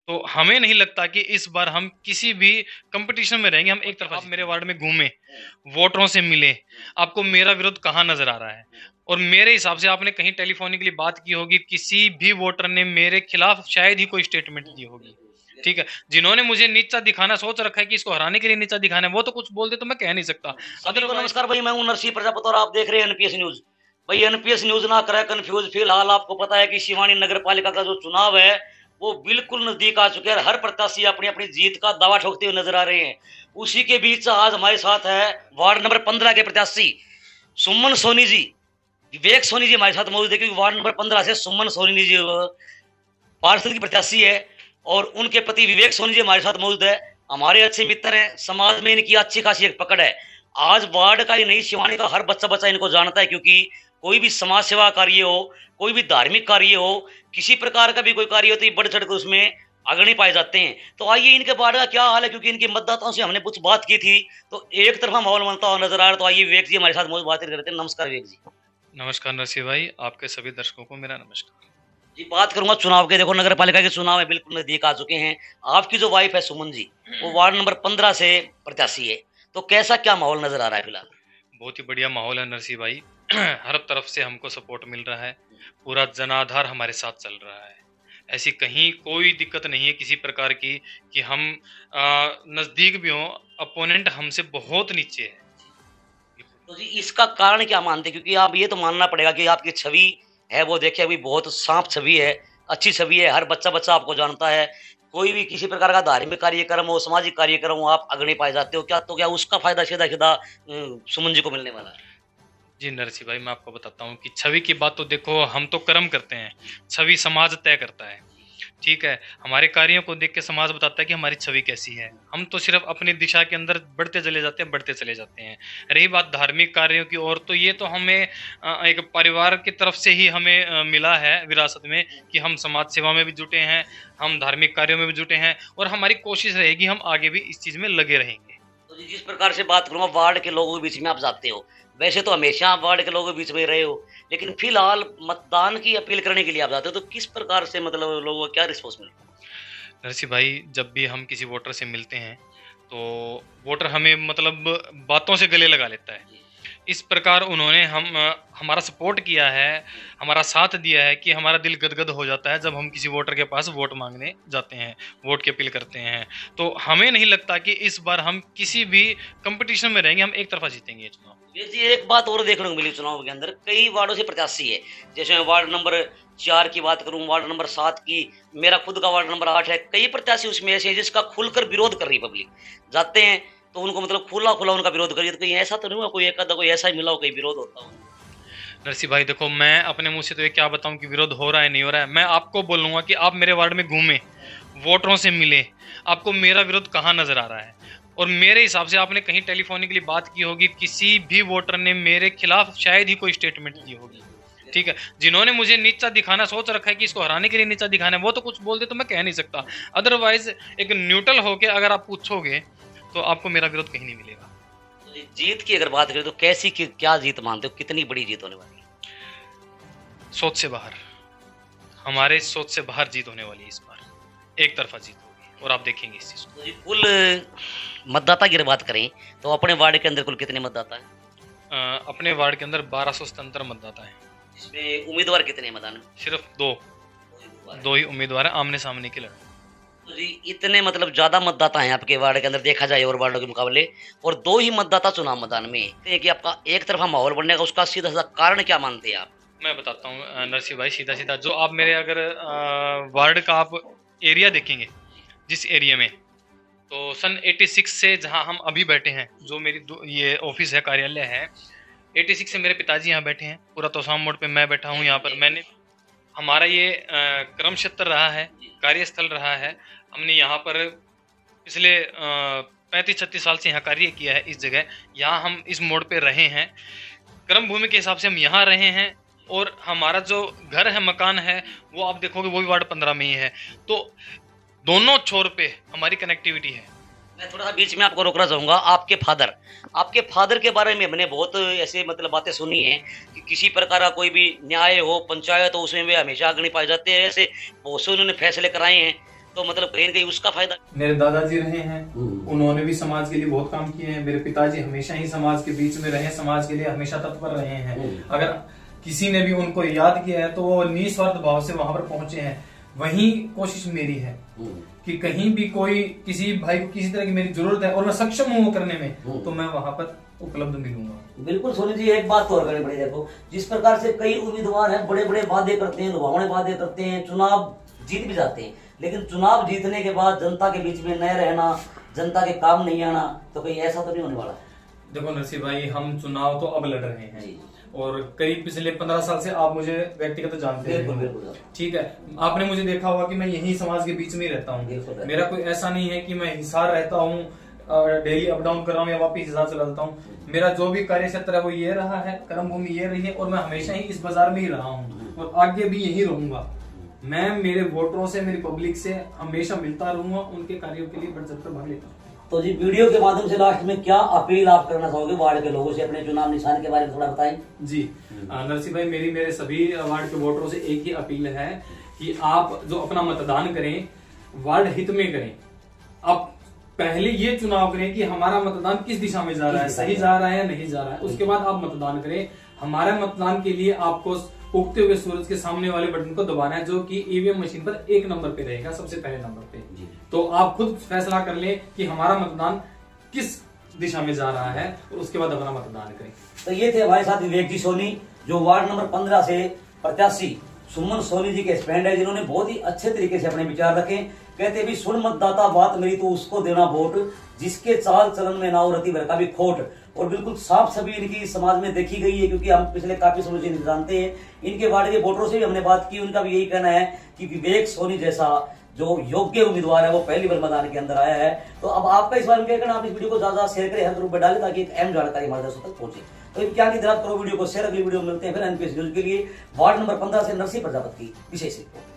तो हमें नहीं लगता कि इस बार हम किसी भी कंपटीशन में रहेंगे। हम एक तरफ, आप मेरे वार्ड में घूमे, वोटरों से मिले, आपको मेरा विरोध कहाँ नजर आ रहा है? और मेरे हिसाब से आपने कहीं टेलीफोनिकली बात की होगी, किसी भी वोटर ने मेरे खिलाफ शायद ही कोई स्टेटमेंट दी होगी। ठीक है, जिन्होंने मुझे नीचा दिखाना सोच रखा है कि इसको हराने के लिए नीचा दिखाना है, वो तो कुछ बोल दे तो मैं कह नहीं सकता। सभी को नमस्कार भाई, मैं हूं नरसिंह प्रजापति और आप देख रहे हैं एनपीएस न्यूज। भाई एनपीएस न्यूज ना करे कंफ्यूज। फिलहाल आपको पता है कि शिवानी नगर पालिका का जो चुनाव है वो बिल्कुल नजदीक आ चुके हैं। हर प्रत्याशी अपनी अपनी जीत का दावा ठोकते हुए नजर आ रहे हैं। उसी के बीच आज हमारे साथ है वार्ड नंबर 15 के प्रत्याशी सुमन सोनी जी, विवेक सोनी जी हमारे साथ मौजूद है, क्योंकि वार्ड नंबर 15 से सुमन सोनी जी पार्षद की प्रत्याशी है और उनके पति विवेक सोनी जी हमारे साथ मौजूद है। हमारे अच्छे मित्र हैं, समाज में इनकी अच्छी खासी एक पकड़ है। आज वार्ड का ही नहीं, शिवानी का हर बच्चा बच्चा इनको जानता है, क्योंकि कोई भी समाज सेवा कार्य हो, कोई भी धार्मिक कार्य हो, किसी प्रकार का भी कोई कार्य हो तो ये बढ़ चढ़ कर उसमें अग्रणी पाए जाते हैं। तो आइए इनके वार्ड का क्या हाल है, क्योंकि इनके मतदाताओं से हमने कुछ बात की थी तो एक तरफा माहौल बनता हुआ नजर आ रहा है। तो आइए विवेक जी हमारे साथ मौजूद बात करते हैं। नमस्कार विवेक जी। नमस्कार नरसिंह भाई, आपके सभी दर्शकों को मेरा नमस्कार। जी बात करूंगा चुनाव के। देखो नगर पालिका के चुनाव है, बिल्कुल नजदीक आ चुके हैं। आपकी जो वाइफ है सुमन जी, वो वार्ड नंबर 15 से प्रत्याशी है, तो कैसा क्या माहौल नजर आ रहा है फिलहाल? बहुत ही बढ़िया माहौल है नरसिंह भाई। हर तरफ से हमको सपोर्ट मिल रहा है, पूरा जनाधार हमारे साथ चल रहा है। ऐसी कहीं कोई दिक्कत नहीं है किसी प्रकार की कि हम नजदीक भी हों, अपोनेंट हमसे बहुत नीचे है। तो जी इसका कारण क्या मानते हैं? क्योंकि आप ये तो मानना पड़ेगा कि आपकी छवि है वो देखिए अभी बहुत साफ छवि है, अच्छी छवि है, हर बच्चा बच्चा आपको जानता है। कोई भी किसी प्रकार का धार्मिक कार्यक्रम हो, सामाजिक कार्यक्रम हो, आप अग्रणी पाए जाते हो। क्या तो क्या उसका फायदा सीधा सीधा सुमन जी को मिलने वाला है? जी नरसिंह भाई, मैं आपको बताता हूँ कि छवि की बात तो देखो, हम तो कर्म करते हैं, छवि समाज तय करता है। ठीक है, हमारे कार्यों को देख के समाज बताता है कि हमारी छवि कैसी है। हम तो सिर्फ अपनी दिशा के अंदर बढ़ते चले जाते हैं, बढ़ते चले जाते हैं। रही बात धार्मिक कार्यों की ओर, तो ये तो हमें एक परिवार की तरफ से ही हमें मिला है विरासत में कि हम समाज सेवा में भी जुटे हैं, हम धार्मिक कार्यों में भी जुटे हैं, और हमारी कोशिश रहेगी हम आगे भी इस चीज में लगे रहेंगे। तो जी जिस प्रकार से बात करूँगा वार्ड के लोगों के बीच में आप जाते हो, वैसे तो हमेशा आप वार्ड के लोगों के बीच में रहे हो, लेकिन फिलहाल मतदान की अपील करने के लिए आप जाते हो, तो किस प्रकार से मतलब लोगों का क्या रिस्पॉन्स मिलता है? नरसिंह भाई, जब भी हम किसी वोटर से मिलते हैं तो वोटर हमें मतलब बातों से गले लगा लेता है। इस प्रकार उन्होंने हमारा सपोर्ट किया है, हमारा साथ दिया है कि हमारा दिल गदगद हो जाता है जब हम किसी वोटर के पास वोट मांगने जाते हैं, वोट की अपील करते हैं। तो हमें नहीं लगता कि इस बार हम किसी भी कंपटीशन में रहेंगे, हम एक तरफा जीतेंगे ये चुनाव। ये जी एक बात और देखने को मिली चुनाव के अंदर, कई वार्डों से प्रत्याशी है। जैसे मैं वार्ड नंबर 4 की बात करूं, वार्ड नंबर 7 की, मेरा खुद का वार्ड नंबर 8 है। कई प्रत्याशी उसमें ऐसे हैं जिसका खुलकर विरोध कर रही पब्लिक। जाते हैं तो उनको मतलब खुला खुला उनका विरोध करिए। तो कहीं ऐसा तो नहीं हुआ कोई एक आधा कोई ऐसा ही मिला हो कहीं विरोध होता हो? नरसिंह भाई देखो, मैं अपने मुंह से तो ये क्या बताऊं कि विरोध हो रहा है नहीं हो रहा है। मैं आपको बोलूंगा कि आप मेरे वार्ड में घूमे, वोटरों से मिले, आपको मेरा विरोध कहाँ नजर आ रहा है? और मेरे हिसाब से आपने कहीं टेलीफोनिकली बात की होगी, किसी भी वोटर ने मेरे खिलाफ शायद ही कोई स्टेटमेंट दी होगी। ठीक है, जिन्होंने मुझे नीचा दिखाना सोच रखा है कि इसको हराने के लिए नीचा दिखाना है, वो तो कुछ बोल दे तो मैं कह नहीं सकता। अदरवाइज एक न्यूट्रल होके अगर आप पूछोगे तो आपको मेरा विरोध कहीं नहीं मिलेगा। तो जीत की अगर बात करें तो कैसी क्या जीत मानते हो, कितनी बड़ी जीत होने वाली है? सोच से बाहर, हमारे सोच से बाहर जीत होने वाली है इस बार। एक तरफा जीत होगी और आप देखेंगे इस चीज को। तो जी कुल मतदाता की अगर बात करें तो अपने वार्ड के अंदर कुल कितने मतदाता हैं? अपने वार्ड के अंदर 1200 स्वतंत्र मतदाता हैं। इसमें उम्मीदवार कितने हैं मतदान में? सिर्फ दो ही उम्मीदवार हैं, आमने सामने की लड़ाई। तो जी इतने मतलब ज्यादा मतदाता हैं आपके वार्ड के अंदर देखा जाए और वार्डों के मुकाबले, और दो ही मतदाता चुनाव मैदान में हैं कि आपका एक तरफा माहौल बनने का उसका सीधा सीधा कारण क्या मानते हैं आप? मैं बताता हूँ नरसिंह भाई, सीधा सीधा जो आप मेरे अगर वार्ड का आप एरिया देखेंगे, जिस एरिया में, तो सन 86 से जहाँ हम अभी बैठे हैं, जो मेरी ये ऑफिस है, कार्यालय है, 86 से मेरे पिताजी यहाँ बैठे हैं। पूरा तोसाम मोड़ पे मैं बैठा हूँ यहाँ पर। मैंने हमारा ये क्रम क्षेत्र रहा है, कार्यस्थल रहा है। हमने यहाँ पर पिछले 35-36 साल से यहाँ कार्य किया है इस जगह। यहाँ हम इस मोड़ पे रहे हैं, कर्म भूमि के हिसाब से हम यहाँ रहे हैं। और हमारा जो घर है, मकान है, वो आप देखोगे वो भी वार्ड 15 में ही है। तो दोनों छोर पे हमारी कनेक्टिविटी है। मैं थोड़ा सा बीच में आपको रोकना चाहूंगा। आपके फादर के बारे में मैंने बहुत ऐसे मतलब बातें सुनी हैं कि किसी प्रकार का कोई भी न्याय हो, पंचायत हो, उसमें वे हमेशा अग्रणी पाए जाते हैं। ऐसे बहुत से उन्होंने फैसले कराए हैं। तो मतलब कहीं ना कहीं उसका फायदा। मेरे दादाजी रहे हैं, उन्होंने भी समाज के लिए बहुत काम किए हैं। मेरे पिताजी हमेशा ही समाज के बीच में रहे, समाज के लिए हमेशा तत्पर रहे हैं। अगर किसी ने भी उनको याद किया है तो वो निस्वार्थ भाव से वहां पर पहुंचे हैं। वही कोशिश मेरी है कि कहीं भी कोई किसी भाई को किसी तरह की मेरी जरूरत है और मैं सक्षम हूँ करने में, तो मैं वहां पर उपलब्ध मिलूंगा। बिल्कुल सोनी जी, एक बात तो और करनी पड़ेगी। देखो, जिस प्रकार से कई उम्मीदवार हैं, बड़े बड़े वादे करते हैं, लुभावने वादे करते हैं, चुनाव जीत भी जाते हैं, लेकिन चुनाव जीतने के बाद जनता के बीच में न रहना, जनता के काम नहीं आना, तो कहीं ऐसा तो नहीं होने वाला? देखो नरसिंह भाई, हम चुनाव तो अब लड़ रहे हैं और करीब पिछले 15 साल से आप मुझे व्यक्तिगत जानते हैं, ठीक है। आपने मुझे देखा होगा कि मैं यही समाज के बीच में ही रहता हूँ। मेरा कोई ऐसा नहीं है कि मैं हिसार रहता हूँ, डेली अप डाउन कर रहा हूँ या वापिस हिसार चला जाता हूँ। मेरा जो भी कार्य क्षेत्र है वो ये रहा है, कर्म भूमि ये रही है और मैं हमेशा ही इस बाजार में ही रहा हूँ और आगे भी यही रहूंगा। मैं मेरे वोटरों से, मेरी पब्लिक से हमेशा मिलता रहूंगा, उनके कार्यों के लिए बढ़ चढ़कर भाग लेता हूँ। तो जी, वीडियो के माध्यम से लास्ट में क्या अपील आप करना चाहोगे वार्ड के लोगों से? अपने चुनाव निशान के बारे में थोड़ा बताएं। जी नरसिंह भाई, मेरे सभी वार्ड के वोटरों से एक ही अपील है कि आप जो अपना मतदान करें, वार्ड हित में करें। अब पहले ये चुनाव करें कि हमारा मतदान किस दिशा में जा रहा है, सही जा रहा है या नहीं जा रहा है, उसके बाद आप मतदान करें। हमारे मतदान के लिए आपको उगते हुए सूरज के सामने वाले बटन को दबाना है, जो कि ईवीएम मशीन पर 1 नंबर पे रहेगा, सबसे पहले नंबर पे। तो आप खुद फैसला कर लें कि हमारा मतदान किस दिशा में जा रहा है और उसके बाद अपना मतदान करें। तो ये थे हमारे साथ विवेक जी सोनी, जो वार्ड नंबर 15 से प्रत्याशी सुमन सोनी जी के फ्रेंड है, जिन्होंने बहुत ही अच्छे तरीके से अपने विचार रखे। कहते भी सुन मतदाता बात मेरी तो उसको देना वोट, जिसके चाल चलन में ना हो रती भर का भी खोट। और बिल्कुल साफ छवि इनकी समाज में देखी गई है, क्योंकि हम पिछले काफी समय से जानते हैं। इनके वार्ड के वोटरों से भी हमने बात की, उनका भी यही कहना है कि विवेक सोनी जैसा जो योग्य उम्मीदवार है वो पहली बार मैदान के अंदर आया है। तो अब आपका इस बारे में क्या कहना? आप इस वीडियो को ज्यादा शेयर करें, हर ग्रुप में डालें, ताकि एक अहम जानकारी हमारे दर्शकों तक पहुंचे। तो क्या की तरह करो वीडियो को शेयर। अगली वीडियो मिलते हैं फिर एनपीएस न्यूज के लिए वार्ड नंबर 15 से नरसिंह प्रजापति की विशेष रिपोर्ट।